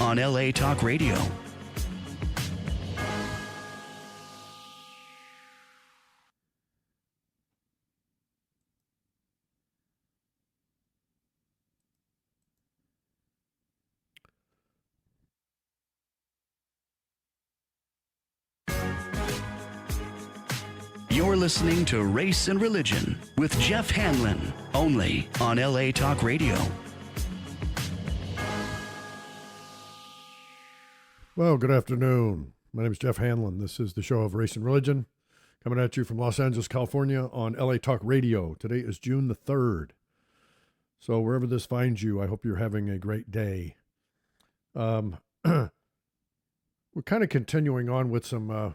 on LA Talk Radio. You're listening to Race and Religion with Jeff Hanlon, only on LA Talk Radio. Well, good afternoon. My name is Jeff Hanlon. This is the show of Race and Religion, coming at you from Los Angeles, California on LA Talk Radio. Today is June the 3rd. So wherever this finds you, I hope you're having a great day. We're kind of continuing on with some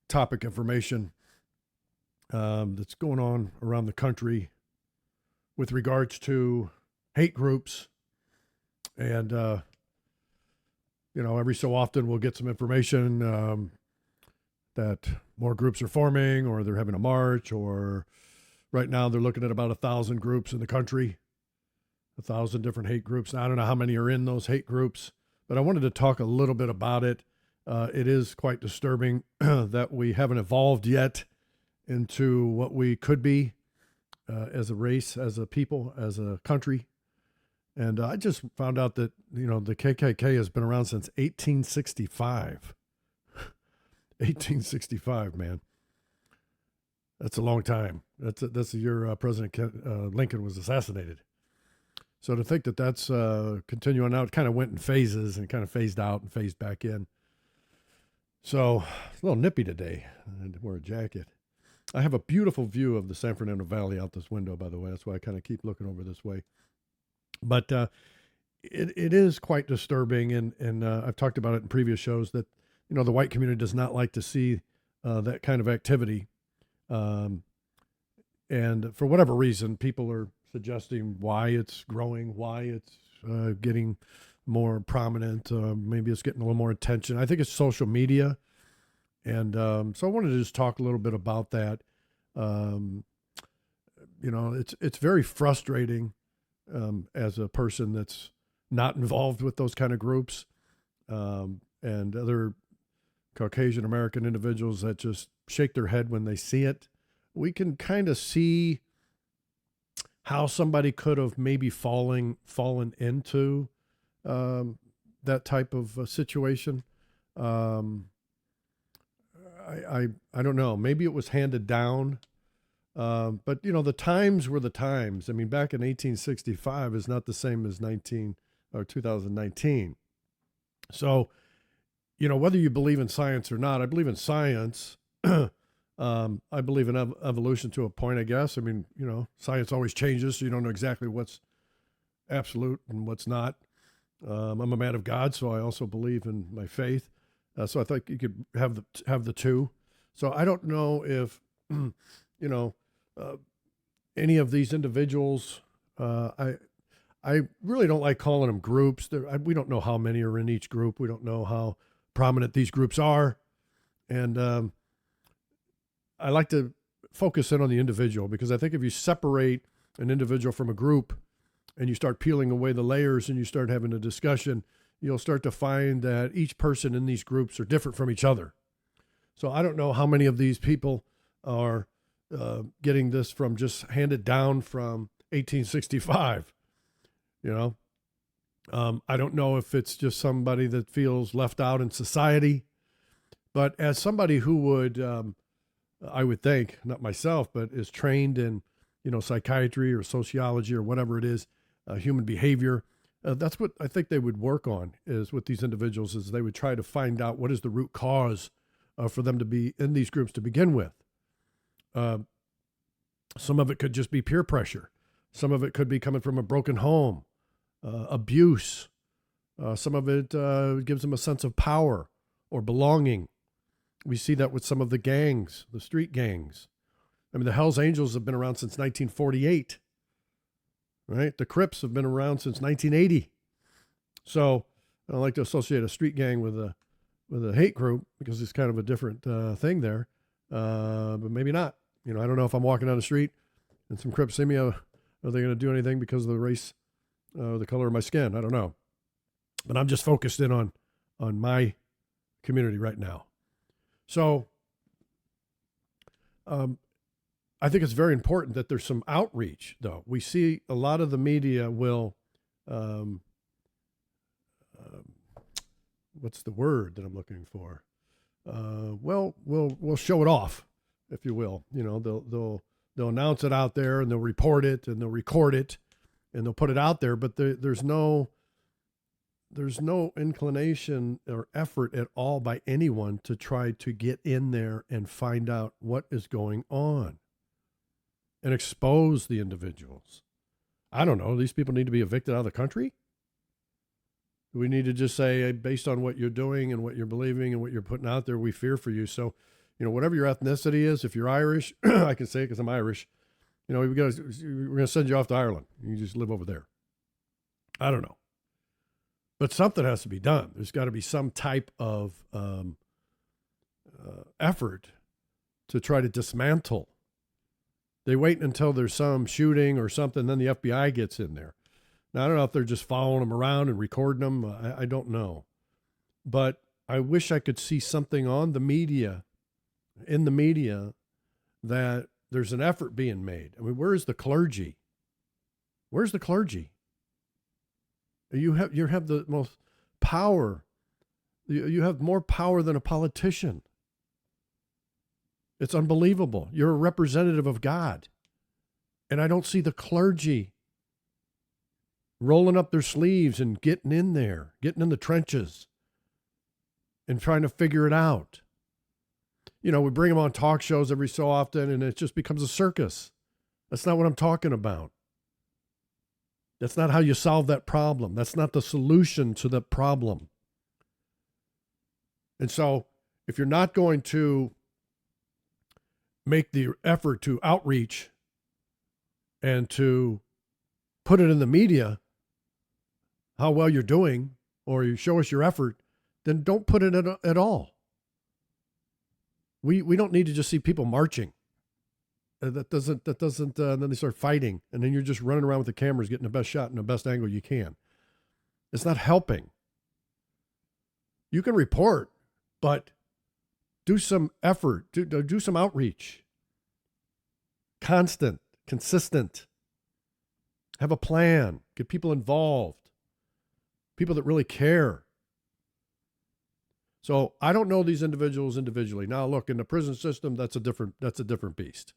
topic information that's going on around the country with regards to hate groups. And, every so often we'll get some information that more groups are forming, or they're having a march, or right now they're looking at about 1,000 groups in the country, 1,000 different hate groups. Now, I don't know how many are in those hate groups, but I wanted to talk a little bit about it. It is quite disturbing that we haven't evolved yet into what we could be as a race, as a people, as a country. And I just found out that, the KKK has been around since 1865. 1865, man. That's a long time. That's the year President Lincoln was assassinated. So to think that that's continuing out, it kind of went in phases and kind of phased out and phased back in. So it's a little nippy today. I had to wear a jacket. I have a beautiful view of the San Fernando Valley out this window, by the way. That's why I kind of keep looking over this way. But it is quite disturbing, and I've talked about it in previous shows that, the white community does not like to see that kind of activity. And for whatever reason, people are suggesting why it's growing, why it's getting more prominent. Maybe it's getting a little more attention. I think it's social media. And so I wanted to just talk a little bit about that. It's very frustrating as a person that's not involved with those kind of groups, and other Caucasian American individuals that just shake their head when they see it. We can kind of see how somebody could have maybe fallen into that type of situation. I don't know. Maybe it was handed down. But the times were the times. I mean, back in 1865 is not the same as 2019. So, whether you believe in science or not, I believe in science. I believe in evolution to a point, I guess. I mean, science always changes, so you don't know exactly what's absolute and what's not. I'm a man of God, so I also believe in my faith. So I think you could have the two. So I don't know if, any of these individuals, I really don't like calling them groups. We don't know how many are in each group. We don't know how prominent these groups are. And I like to focus in on the individual, because I think if you separate an individual from a group and you start peeling away the layers and you start having a discussion, you'll start to find that each person in these groups are different from each other. So I don't know how many of these people are getting this from just handed down from 1865. I don't know if it's just somebody that feels left out in society, but as somebody who would, I would think, not myself, but is trained in, psychiatry or sociology or whatever it is, human behavior, that's what I think they would work on, is with these individuals, is they would try to find out what is the root cause for them to be in these groups to begin with. Some of it could just be peer pressure. Some of it could be coming from a broken home, abuse. Some of it gives them a sense of power or belonging. We see that with some of the gangs, the street gangs. I mean, the Hells Angels have been around since 1948, right? The Crips have been around since 1980. So I don't like to associate a street gang with a hate group, because it's kind of a different thing there. But maybe not. I don't know if I'm walking down the street and some Crips see me, are they going to do anything because of the race, the color of my skin? I don't know. But I'm just focused in on my community right now. So I think it's very important that there's some outreach, though. We see a lot of the media will, what's the word that I'm looking for? We'll show it off, if you will. You know, they'll announce it out there, and they'll report it, and they'll record it, and they'll put it out there. But there's no inclination or effort at all by anyone to try to get in there and find out what is going on and expose the individuals. I don't know. These people need to be evicted out of the country? Do we need to just say, hey, based on what you're doing and what you're believing and what you're putting out there, we fear for you. So, you know, whatever your ethnicity is, if you're Irish, I can say it because I'm Irish, you know, we're going to send you off to Ireland. You just live over there. I don't know. But something has to be done. There's got to be some type of effort to try to dismantle. They wait until there's some shooting or something, then the FBI gets in there. Now, I don't know if they're just following them around and recording them. I don't know. But I wish I could see something on the media, in the media, that there's an effort being made. I mean, where's the clergy? Where's the clergy? You have the most power. You have more power than a politician. It's unbelievable. You're a representative of God. And I don't see the clergy rolling up their sleeves and getting in there, getting in the trenches and trying to figure it out. You know, we bring them on talk shows every so often and it just becomes a circus. That's not what I'm talking about. That's not how you solve that problem. That's not the solution to the problem. And so if you're not going to make the effort to outreach and to put it in the media, how well you're doing, or you show us your effort, then don't put it at all. We don't need to just see people marching. That doesn't, and then they start fighting, and then you're just running around with the cameras getting the best shot and the best angle you can. It's not helping. You can report, but do some effort, do some outreach. Constant, consistent. Have a plan. Get people involved. People that really care. So I don't know these individuals individually. Now, look, in the prison system, that's a different beast.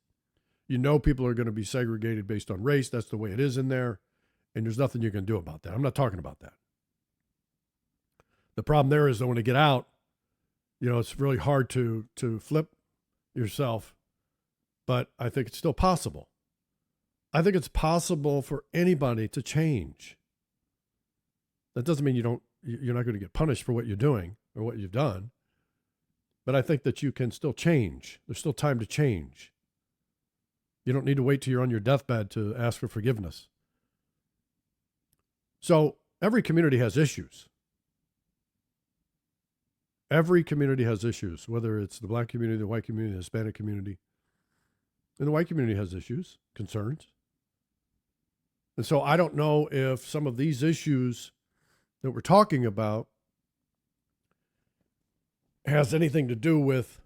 You know, people are going to be segregated based on race. That's the way it is in there. And there's nothing you can do about that. I'm not talking about that. The problem there is that when they get out, you know, it's really hard to flip yourself. But I think it's still possible. I think it's possible for anybody to change. That doesn't mean you're not going to get punished for what you're doing or what you've done. But I think that you can still change. There's still time to change. You don't need to wait till you're on your deathbed to ask for forgiveness. So every community has issues. Every community has issues, whether it's the black community, the white community, the Hispanic community. And the white community has issues, concerns. And so I don't know if some of these issues that we're talking about has anything to do with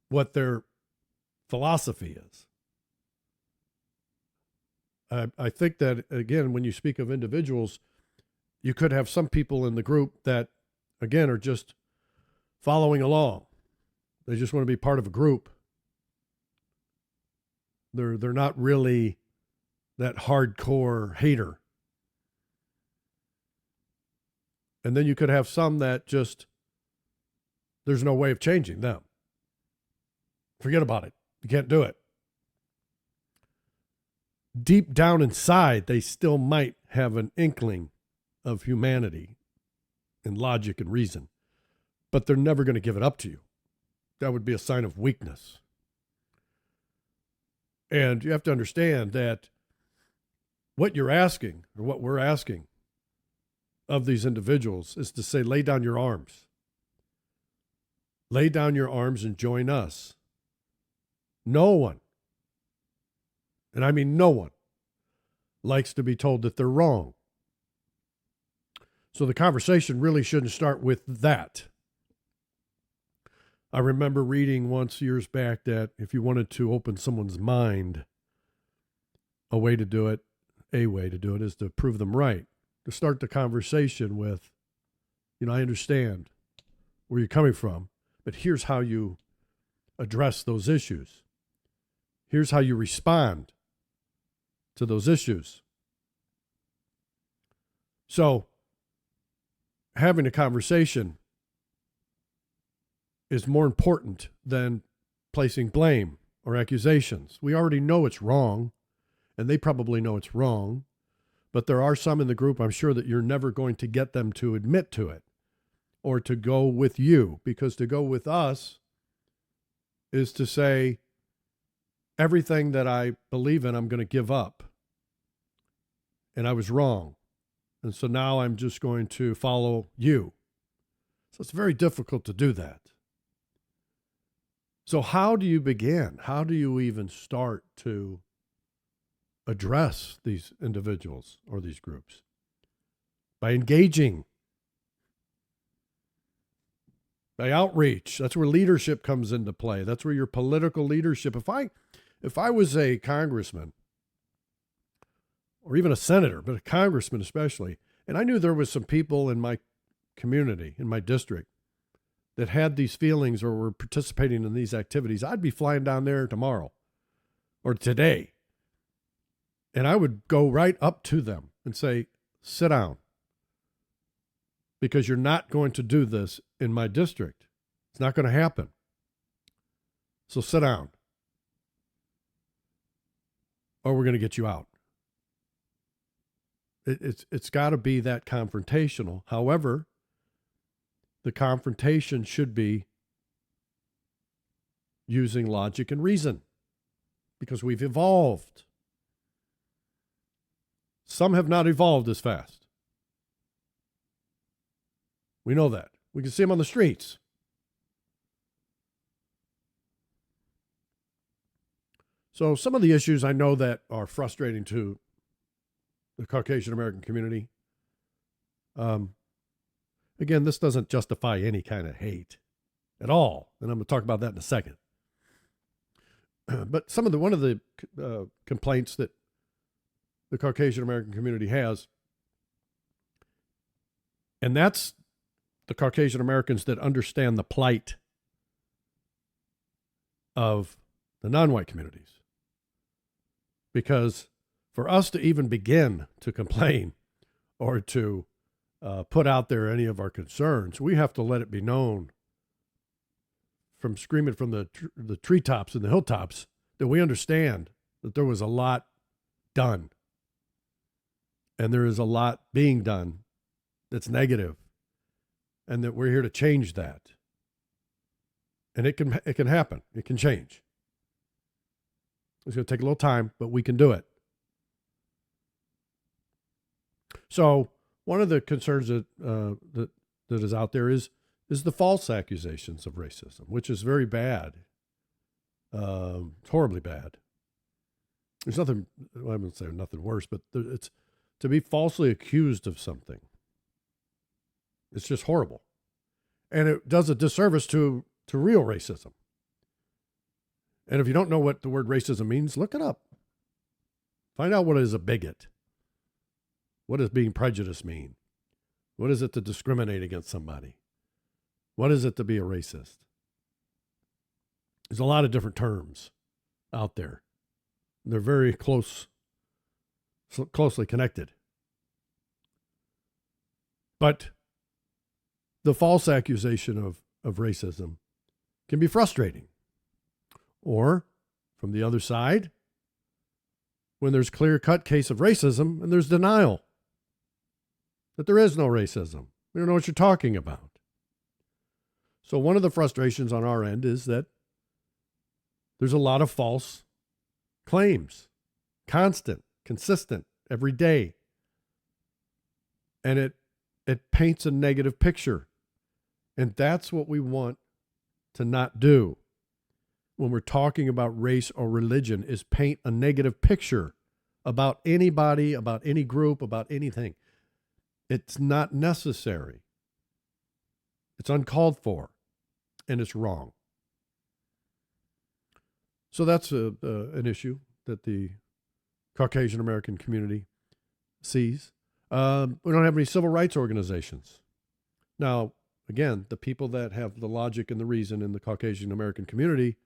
what their philosophy is. I think that, again, when you speak of individuals, you could have some people in the group that, again, are just following along. They just want to be part of a group. They're not really that hardcore hater. And then you could have some that just, there's no way of changing them. Forget about it. You can't do it. Deep down inside, they still might have an inkling of humanity and logic and reason, but they're never going to give it up to you. That would be a sign of weakness. And you have to understand that what you're asking, or what we're asking of these individuals, is to say, lay down your arms. Lay down your arms and join us. No one, and I mean no one, likes to be told that they're wrong. So the conversation really shouldn't start with that. I remember reading once years back that if you wanted to open someone's mind, a way to do it is to prove them right. To start the conversation with, I understand where you're coming from, but here's how you address those issues. Here's how you respond to those issues. So, having a conversation is more important than placing blame or accusations. We already know it's wrong, and they probably know it's wrong, but there are some in the group, I'm sure, that you're never going to get them to admit to it or to go with you, because to go with us is to say, everything that I believe in, I'm going to give up. And I was wrong. And so now I'm just going to follow you. So it's very difficult to do that. So how do you begin? How do you even start to address these individuals or these groups? By engaging, by outreach. That's where leadership comes into play. That's where your political leadership. If I was a congressman or even a senator, but a congressman especially, and I knew there was some people in my community, in my district, that had these feelings or were participating in these activities, I'd be flying down there tomorrow or today. And I would go right up to them and say, sit down, because you're not going to do this in my district. It's not going to happen. So sit down, or we're going to get you out. It's got to be that confrontational. However, the confrontation should be using logic and reason, because we've evolved. Some have not evolved as fast. We know that. We can see them on the streets. So some of the issues I know that are frustrating to the Caucasian American community. Again, this doesn't justify any kind of hate at all, and I'm going to talk about that in a second. But one of the complaints that the Caucasian American community has, and that's the Caucasian Americans that understand the plight of the non-white communities. Because for us to even begin to complain or to put out there any of our concerns, we have to let it be known from screaming from the treetops and the hilltops that we understand that there was a lot done. And there is a lot being done that's negative, and that we're here to change that. And it can happen. It can change. It's going to take a little time, but we can do it. So one of the concerns that is out there is the false accusations of racism, which is very bad. It's horribly bad. There's nothing, I wouldn't say nothing worse, but it's to be falsely accused of something. It's just horrible. And it does a disservice to real racism. And if you don't know what the word racism means, look it up. Find out what is a bigot. What does being prejudiced mean? What is it to discriminate against somebody? What is it to be a racist? There's a lot of different terms out there. They're very closely connected. But the false accusation of racism can be frustrating. Or, from the other side, when there's clear-cut case of racism and there's denial that there is no racism. We don't know what you're talking about. So one of the frustrations on our end is that there's a lot of false claims, constant, consistent, every day. And it paints a negative picture. And that's what we want to not do when we're talking about race or religion, is paint a negative picture about anybody, about any group, about anything. It's not necessary. It's uncalled for, and it's wrong. So that's an issue that the Caucasian American community sees. We don't have any civil rights organizations. Now, again, the people that have the logic and the reason in the Caucasian American community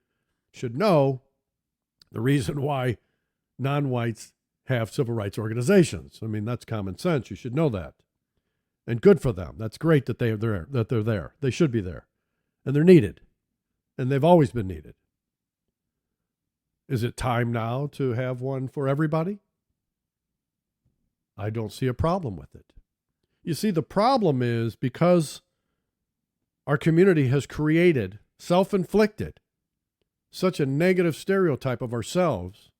should know the reason why non-whites have civil rights organizations. I mean, that's common sense. You should know that. And good for them. That's great that they're there. They should be there. And they're needed. And they've always been needed. Is it time now to have one for everybody? I don't see a problem with it. You see, the problem is because our community has created, self-inflicted, such a negative stereotype of ourselves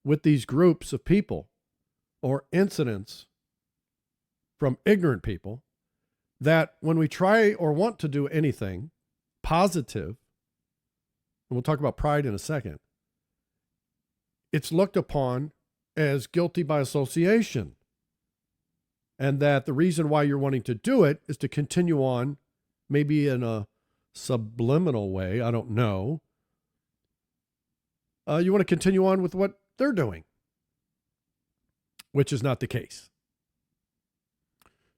with these groups of people or incidents from ignorant people, that when we try or want to do anything positive, and we'll talk about pride in a second, it's looked upon as guilty by association. And that the reason why you're wanting to do it is to continue on, maybe in a subliminal way, I don't know. You want to continue on with what they're doing, which is not the case.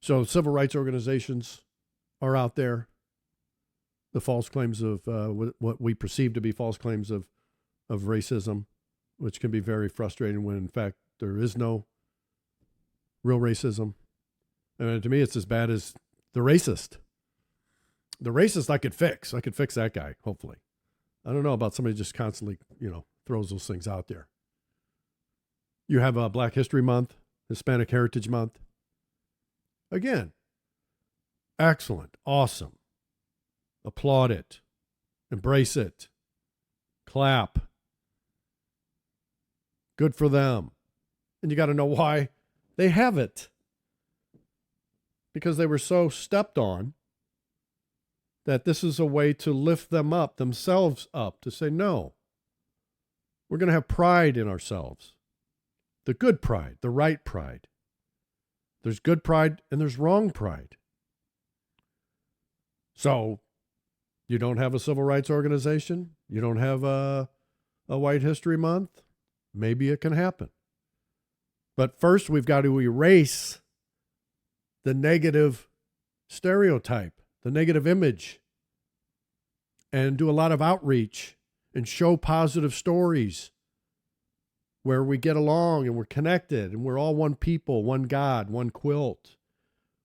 So civil rights organizations are out there. The false claims of what we perceive to be false claims of racism, which can be very frustrating when, in fact, there is no real racism. And to me, it's as bad as the racist. The racist I could fix. I could fix that guy, hopefully. I don't know about somebody just constantly, throws those things out there. You have a Black History Month, Hispanic Heritage Month. Again, excellent, awesome. Applaud it. Embrace it. Clap. Good for them. And you got to know why they have it. Because they were so stepped on that this is a way to lift them up, themselves up, to say, no, we're going to have pride in ourselves. The good pride, the right pride. There's good pride and there's wrong pride. So you don't have a civil rights organization? You don't have a White History Month? Maybe it can happen. But first, we've got to erase the negative stereotype, the negative image, and do a lot of outreach and show positive stories where we get along and we're connected and we're all one people, one God, one quilt.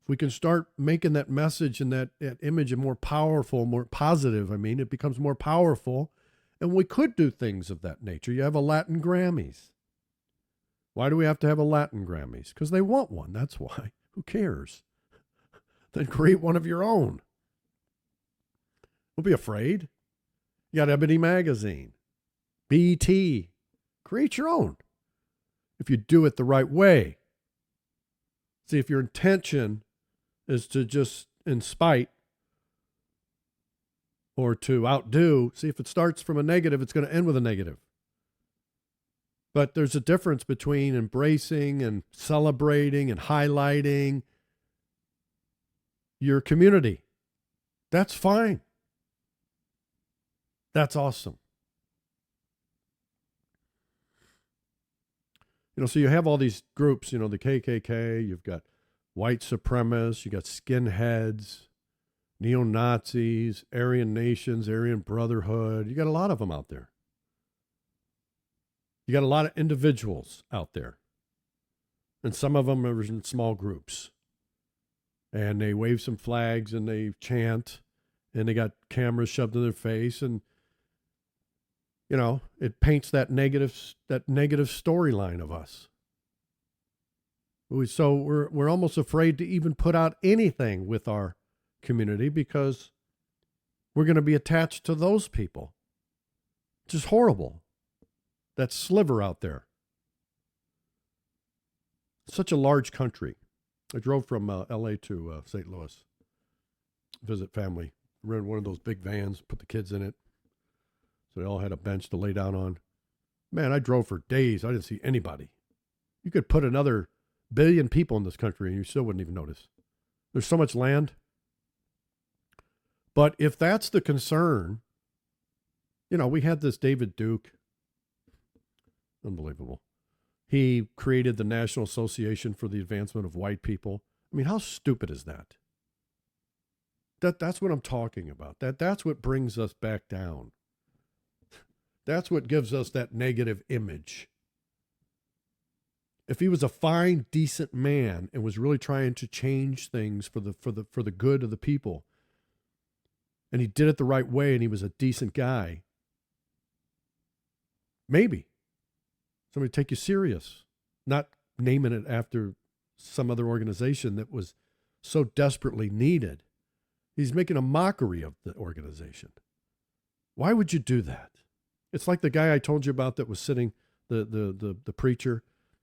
If we can start making that message and that image more powerful, more positive, it becomes more powerful. And we could do things of that nature. You have a Latin Grammys. Why do we have to have a Latin Grammys? Because they want one. That's why. Who cares? Then create one of your own. Don't be afraid. You got Ebony Magazine, BET. Create your own. If you do it the right way. See, if your intention is to just in spite or to outdo, see, if it starts from a negative, it's going to end with a negative. But there's a difference between embracing and celebrating and highlighting your community. That's fine. That's awesome. So you have all these groups, the KKK, you've got white supremacists, you got skinheads, neo-Nazis, Aryan nations, Aryan Brotherhood. You got a lot of them out there. You got a lot of individuals out there. And some of them are in small groups. And they wave some flags and they chant and they got cameras shoved in their face and it paints that negative storyline of us. So we're almost afraid to even put out anything with our community because we're going to be attached to those people. Which is horrible. That sliver out there. Such a large country. I drove from LA to St. Louis. Visit family. Rented one of those big vans, put the kids in it. So they all had a bench to lay down on. Man, I drove for days. I didn't see anybody. You could put another billion people in this country, and you still wouldn't even notice. There's so much land. But if that's the concern, we had this David Duke. Unbelievable. He created the National Association for the Advancement of White People. I mean, how stupid is that? That's what I'm talking about. That's what brings us back down. That's what gives us that negative image. If he was a fine, decent man and was really trying to change things for the good of the people, and he did it the right way, and he was a decent guy, maybe somebody would take you serious, not naming it after some other organization that was so desperately needed. He's making a mockery of the organization. Why would you do that? It's like the guy I told you about that was sitting, the preacher,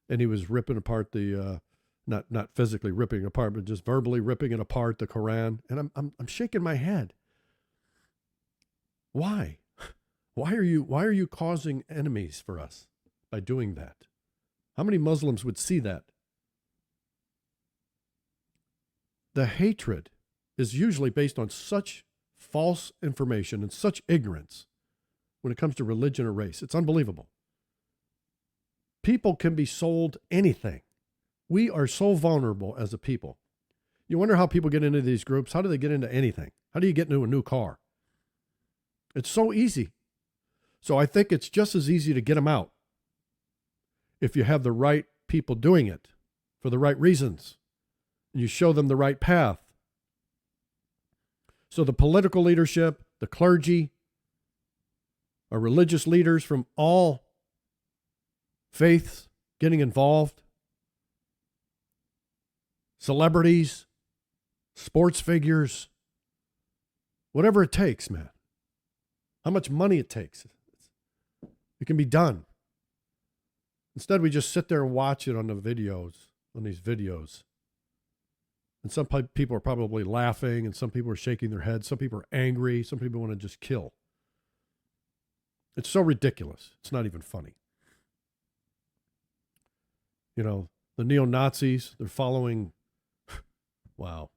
and he was ripping apart the, not physically ripping it apart, but just verbally ripping it apart, the Quran. And I'm shaking my head. Why? Why are you causing enemies for us by doing that? How many Muslims would see that? The hatred is usually based on such false information and such ignorance when it comes to religion or race. It's unbelievable. People can be sold anything. We are so vulnerable as a people. You wonder how people get into these groups. How do they get into anything? How do you get into a new car? It's so easy. So I think it's just as easy to get them out if you have the right people doing it for the right reasons. And you show them the right path. So the political leadership, the clergy, our religious leaders from all faiths getting involved, celebrities, sports figures, whatever it takes, man. How much money it takes. It can be done. Instead, we just sit there and watch it on these videos. And some people are probably laughing, and some people are shaking their heads. Some people are angry. Some people want to just kill. It's so ridiculous. It's not even funny. The neo-Nazis, they're following. Wow.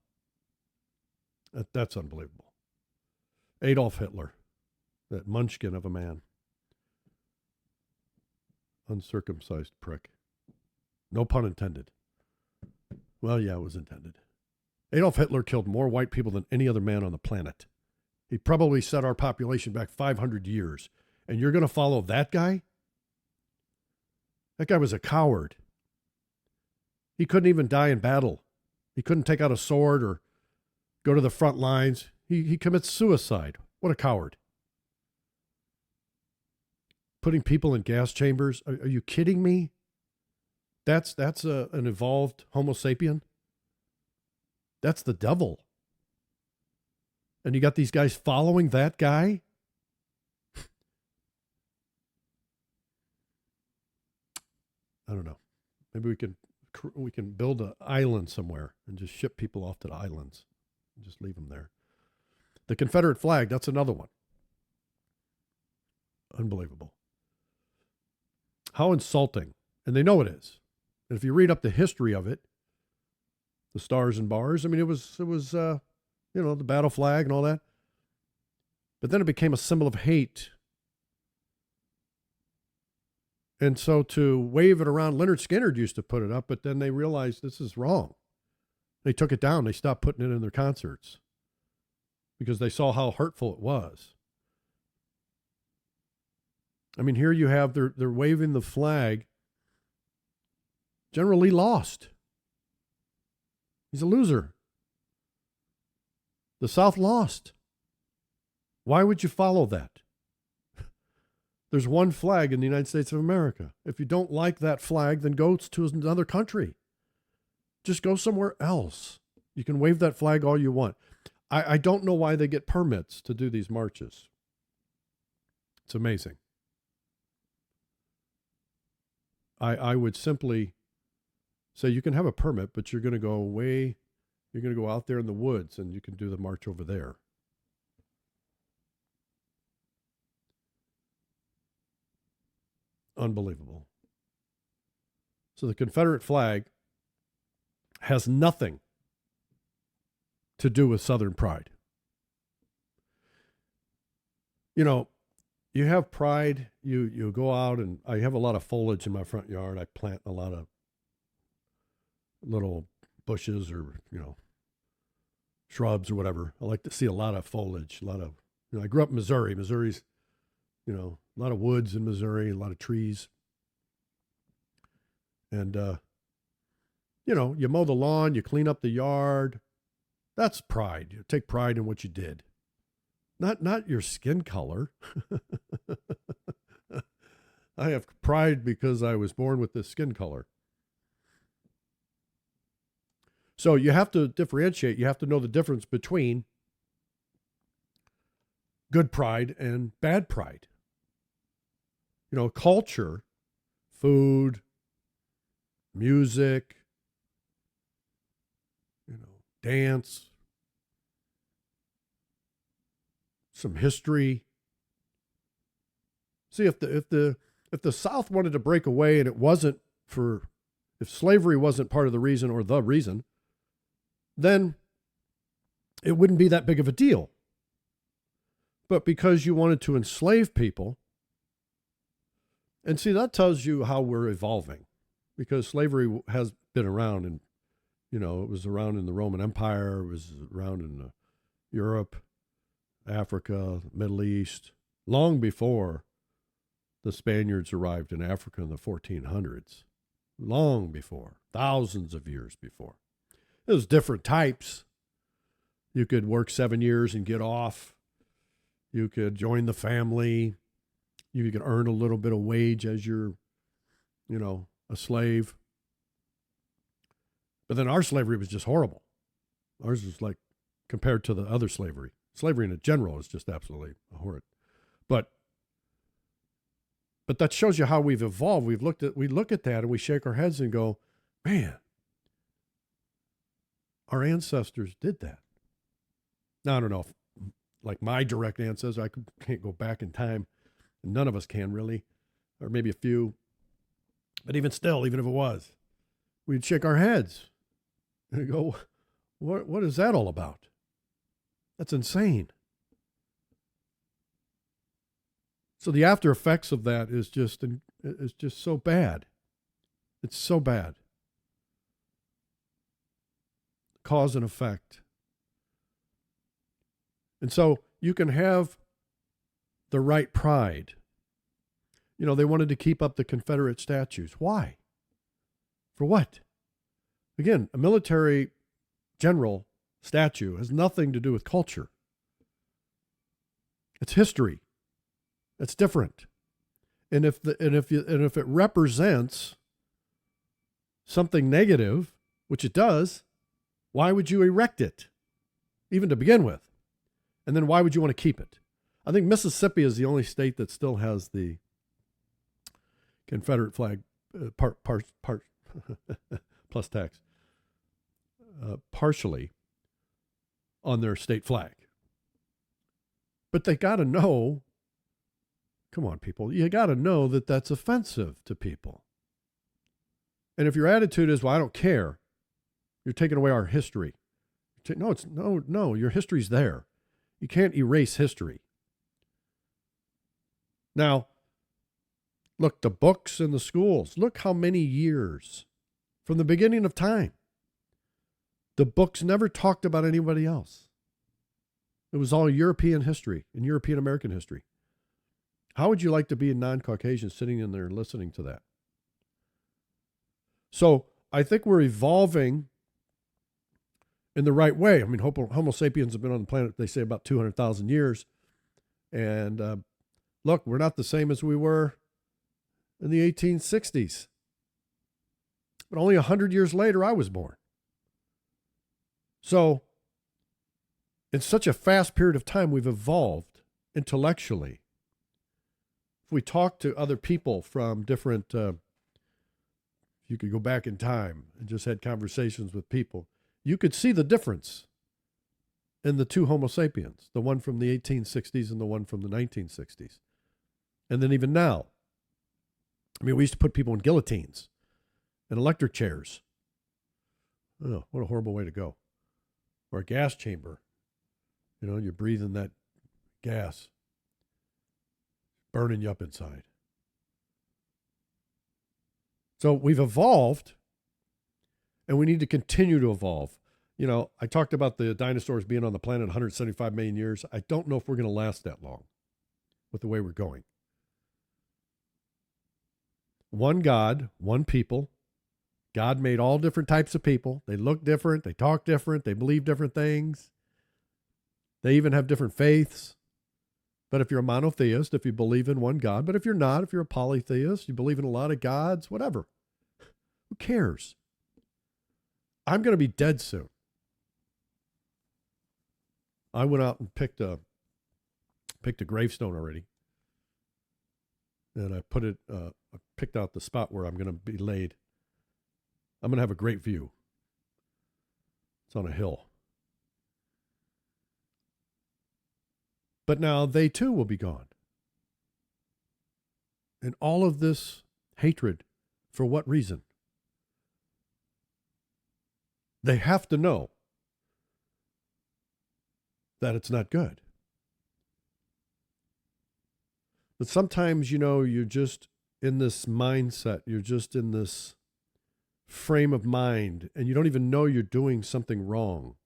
That's unbelievable. Adolf Hitler, that munchkin of a man. Uncircumcised prick. No pun intended. Well, yeah, it was intended. Adolf Hitler killed more white people than any other man on the planet. He probably set our population back 500 years. And you're going to follow that guy? That guy was a coward. He couldn't even die in battle. He couldn't take out a sword or go to the front lines. He commits suicide. What a coward. Putting people in gas chambers. Are you kidding me? That's an evolved Homo sapien. That's the devil. And you got these guys following that guy? I don't know. Maybe we can build an island somewhere and just ship people off to the islands and just leave them there. The Confederate flag, that's another one. Unbelievable. How insulting. And they know it is. And if you read up the history of it, the stars and bars, I mean, it was the battle flag and all that. But then it became a symbol of hate. And so to wave it around, Leonard Skinner used to put it up, but then they realized this is wrong. They took it down. They stopped putting it in their concerts because they saw how hurtful it was. I mean, here you have, they're waving the flag. General Lee lost. He's a loser. The South lost. Why would you follow that? There's one flag in the United States of America. If you don't like that flag, then go to another country. Just go somewhere else. You can wave that flag all you want. I don't know why they get permits to do these marches. It's amazing. I would simply say you can have a permit, but you're going to go out there in the woods and you can do the march over there. Unbelievable. So the Confederate flag has nothing to do with Southern pride. You know, you have pride, you go out, and I have a lot of foliage in my front yard. I plant a lot of little bushes or, shrubs or whatever. I like to see a lot of foliage, a lot of, I grew up in Missouri. Missouri's, a lot of woods in Missouri, a lot of trees. And, you mow the lawn, you clean up the yard. That's pride. You take pride in what you did. Not your skin color. I have pride because I was born with this skin color. So you have to differentiate. You have to know the difference between good pride and bad pride. Culture, food, music, dance, some history. See, if the South wanted to break away and it wasn't if slavery wasn't part of the reason or the reason, then it wouldn't be that big of a deal. But because you wanted to enslave people, and see, that tells you how we're evolving, because slavery has been around, and it was around in the Roman Empire, it was around in Europe, Africa, Middle East, long before the Spaniards arrived in Africa in the 1400s, long before, thousands of years before. It was different types. You could work 7 years and get off. You could join the family. You could earn a little bit of wage as you're, a slave. But then our slavery was just horrible. Ours was like, compared to the other slavery. Slavery in general is just absolutely horrid. But that shows you how we've evolved. We look at that and we shake our heads and go, man, our ancestors did that. Now, I don't know if, like my direct ancestors, I can't go back in time. None of us can really, or maybe a few. But even still, even if it was, we'd shake our heads and go, what is that all about? That's insane. So the after effects of that is just so bad. It's so bad. Cause and effect. And so you can have the right pride. They wanted to keep up the Confederate statues. Why? For what? Again, a military general statue has nothing to do with culture. It's history. It's different. And if it represents something negative, which it does, why would you erect it, even to begin with? And then why would you want to keep it? I think Mississippi is the only state that still has the Confederate flag, part plus tax, partially on their state flag. But they got to know, come on, people, you got to know that that's offensive to people. And if your attitude is, well, I don't care, you're taking away our history. No, your history's there. You can't erase history. Now, look, the books in the schools, look how many years from the beginning of time. The books never talked about anybody else. It was all European history and European American history. How would you like to be a non-Caucasian sitting in there listening to that? So I think we're evolving in the right way. I mean, Homo sapiens have been on the planet, they say, about 200,000 years. And look, we're not the same as we were in the 1860s. But only 100 years later, I was born. So in such a fast period of time, we've evolved intellectually. If we talk to other people from different, you could go back in time and just had conversations with people, you could see the difference in the two Homo sapiens, the one from the 1860s and the one from the 1960s. And then even now, I mean, we used to put people in guillotines and electric chairs. Oh, what a horrible way to go. Or a gas chamber. You're breathing that gas, burning you up inside. So we've evolved, and we need to continue to evolve. I talked about the dinosaurs being on the planet 175 million years. I don't know if we're going to last that long with the way we're going. One God, one people. God made all different types of people. They look different. They talk different. They believe different things. They even have different faiths. But if you're a monotheist, if you believe in one God, but if you're not, if you're a polytheist, you believe in a lot of gods, whatever. Who cares? I'm going to be dead soon. I went out and picked a gravestone already. And I picked out the spot where I'm going to be laid. I'm going to have a great view. It's on a hill. But now they too will be gone. And all of this hatred, for what reason? They have to know that it's not good. But sometimes, you're just in this mindset, you're just in this frame of mind, and you don't even know you're doing something wrong.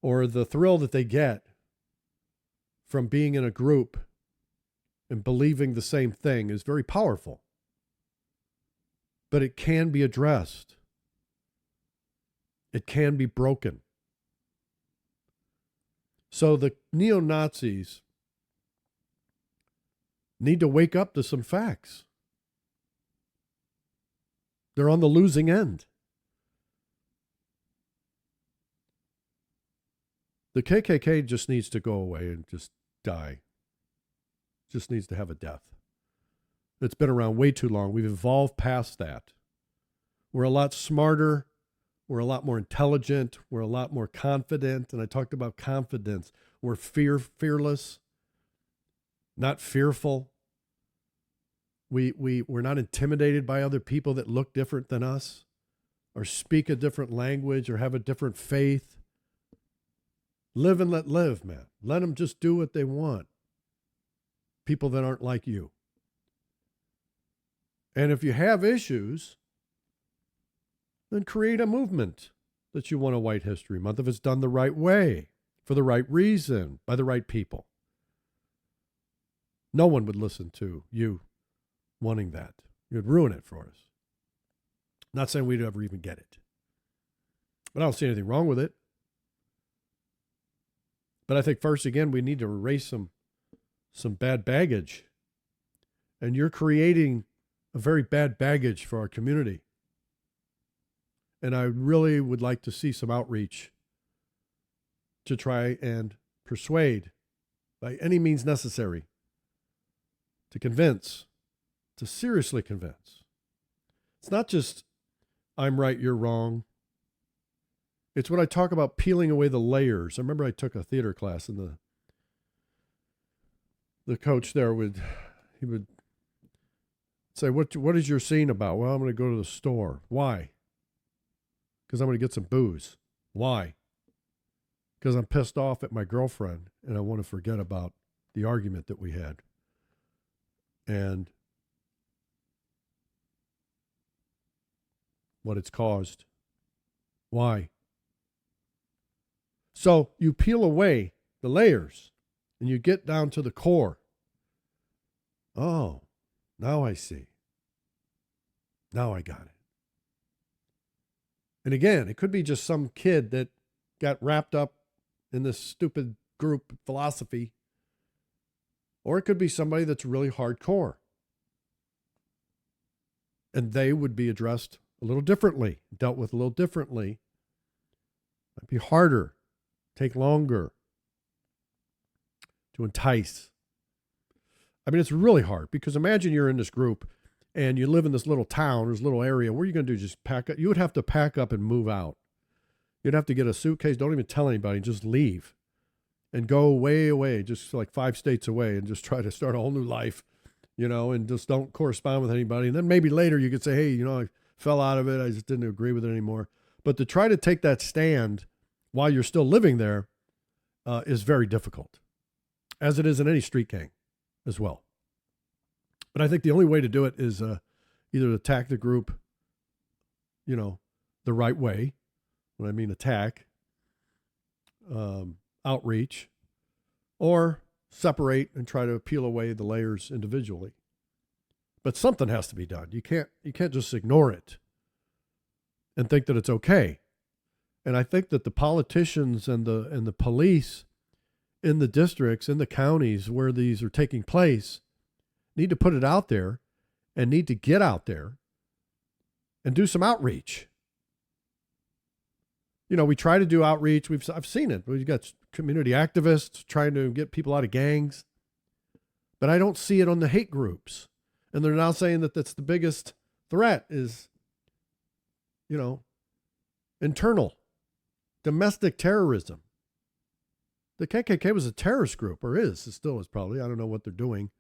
Or the thrill that they get from being in a group and believing the same thing is very powerful. But it can be addressed. It can be broken. So the neo-Nazis need to wake up to some facts. They're on the losing end. The KKK just needs to go away and just die. Just needs to have a death. It's been around way too long. We've evolved past that. We're a lot smarter. We're a lot more intelligent. We're a lot more confident. And I talked about confidence. We're fearless, not fearful. We're not intimidated by other people that look different than us or speak a different language or have a different faith. Live and let live, man. Let them just do what they want. People that aren't like you. And if you have issues, then create a movement that you want a White History Month if it's done the right way, for the right reason, by the right people. No one would listen to you wanting that. You'd ruin it for us. Not saying we'd ever even get it. But I don't see anything wrong with it. But I think first, again, we need to erase some bad baggage. And you're creating a very bad baggage for our community. And I really would like to see some outreach to try and persuade, by any means necessary, to convince, to seriously convince. It's not just, I'm right, you're wrong. It's what I talk about, peeling away the layers. I remember I took a theater class, and the coach there would say, what is your scene about? Well, I'm going to go to the store. Why? Because I'm going to get some booze. Why? Because I'm pissed off at my girlfriend, and I want to forget about the argument that we had. And what it's caused. Why? So you peel away the layers and you get down to the core. Oh, now I see. Now I got it. And again, it could be just some kid that got wrapped up in this stupid group philosophy. Or it could be somebody that's really hardcore. And they would be addressed a little differently, dealt with a little differently. It'd be harder, take longer to entice. I mean, it's really hard because imagine you're in this group and you live in this little town, this little area. What are you going to do? Just pack up? You would have to pack up and move out. You'd have to get a suitcase. Don't even tell anybody. Just leave and go way away, just like 5 states away, and just try to start a whole new life, and just don't correspond with anybody. And then maybe later you could say, hey, fell out of it. I just didn't agree with it anymore. But to try to take that stand while you're still living there is very difficult, as it is in any street gang as well. But I think the only way to do it is either attack the group, the right way. When I mean attack, outreach, or separate and try to peel away the layers individually. But something has to be done. You can't just ignore it and think that it's okay. And I think that the politicians and the police in the districts, in the counties where these are taking place, need to put it out there and need to get out there and do some outreach. We try to do outreach. I've seen it. We've got community activists trying to get people out of gangs, but I don't see it on the hate groups. And they're now saying that that's the biggest threat is, internal, domestic terrorism. The KKK was a terrorist group, or is. It still is probably. I don't know what they're doing.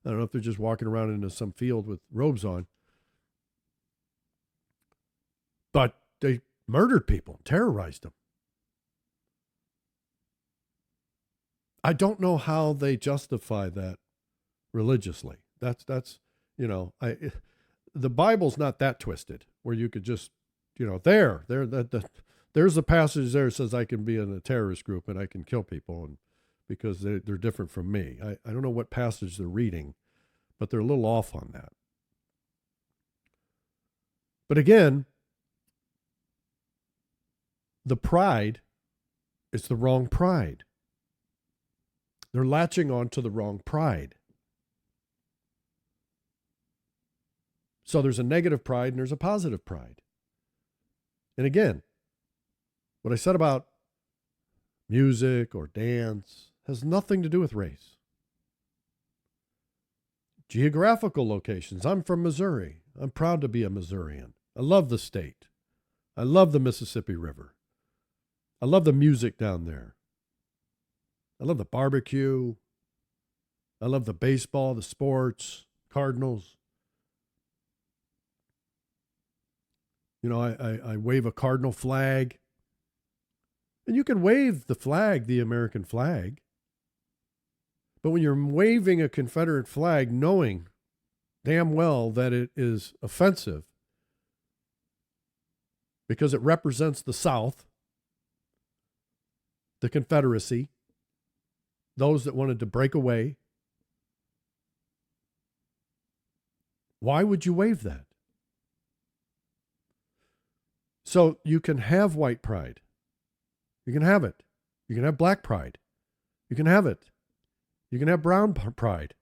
I don't know if they're just walking around into some field with robes on. But they murdered people, terrorized them. I don't know how they justify that religiously. That's the Bible's not that twisted where you could just, there's a passage there that says I can be in a terrorist group and I can kill people and because they're different from me. I don't know what passage they're reading, but they're a little off on that. But again, the pride is the wrong pride. They're latching on to the wrong pride. So there's a negative pride and there's a positive pride. And again, what I said about music or dance has nothing to do with race. Geographical locations. I'm from Missouri. I'm proud to be a Missourian. I love the state. I love the Mississippi River. I love the music down there. I love the barbecue. I love the baseball, the sports, Cardinals. I wave a Cardinal flag. And you can wave the flag, the American flag. But when you're waving a Confederate flag, knowing damn well that it is offensive because it represents the South, the Confederacy, those that wanted to break away, why would you wave that? So you can have white pride. You can have it. You can have black pride. You can have it. You can have brown pride.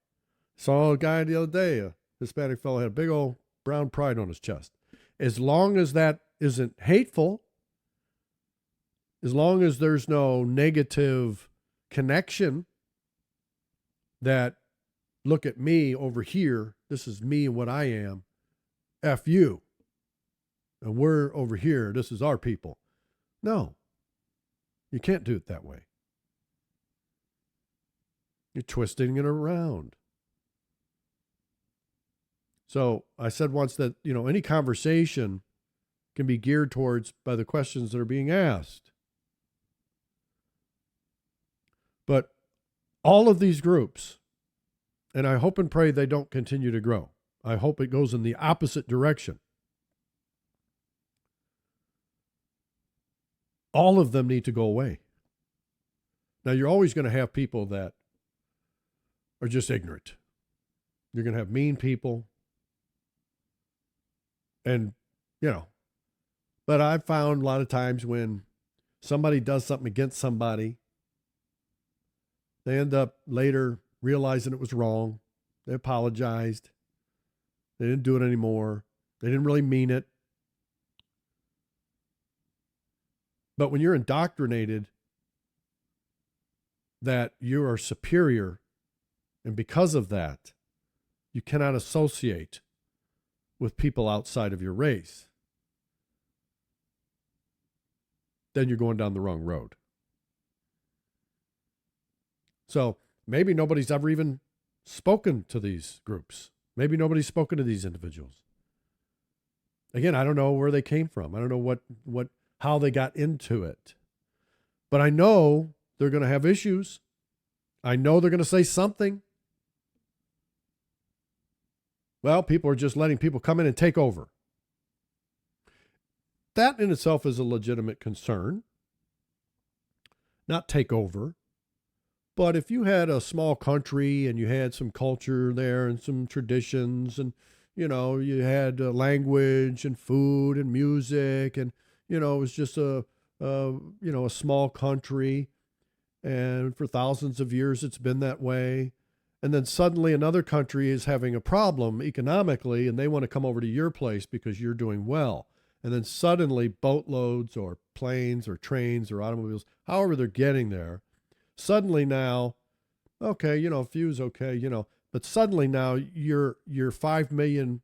Saw a guy the other day, a Hispanic fellow had a big old brown pride on his chest. As long as that isn't hateful, as long as there's no negative connection that, look at me over here, this is me and what I am, F you. And we're over here, this is our people. No, you can't do it that way. You're twisting it around. So I said once that, any conversation can be geared towards by the questions that are being asked. But all of these groups, and I hope and pray they don't continue to grow. I hope it goes in the opposite direction. All of them need to go away. Now, you're always going to have people that are just ignorant. You're going to have mean people. And, but I've found a lot of times when somebody does something against somebody, they end up later realizing it was wrong. They apologized. They didn't do it anymore. They didn't really mean it. But when you're indoctrinated that you are superior, and because of that, you cannot associate with people outside of your race, then you're going down the wrong road. So maybe nobody's ever even spoken to these groups. Maybe nobody's spoken to these individuals. Again, I don't know where they came from. I don't know how they got into it. But I know they're going to have issues. I know they're going to say something. Well, people are just letting people come in and take over. That in itself is a legitimate concern. Not take over. But if you had a small country and you had some culture there and some traditions and, you had language and food and music and, it was just a small country. And for thousands of years, it's been that way. And then suddenly another country is having a problem economically and they want to come over to your place because you're doing well. And then suddenly boatloads or planes or trains or automobiles, however they're getting there, suddenly now, okay, a few's okay, but suddenly now your 5 million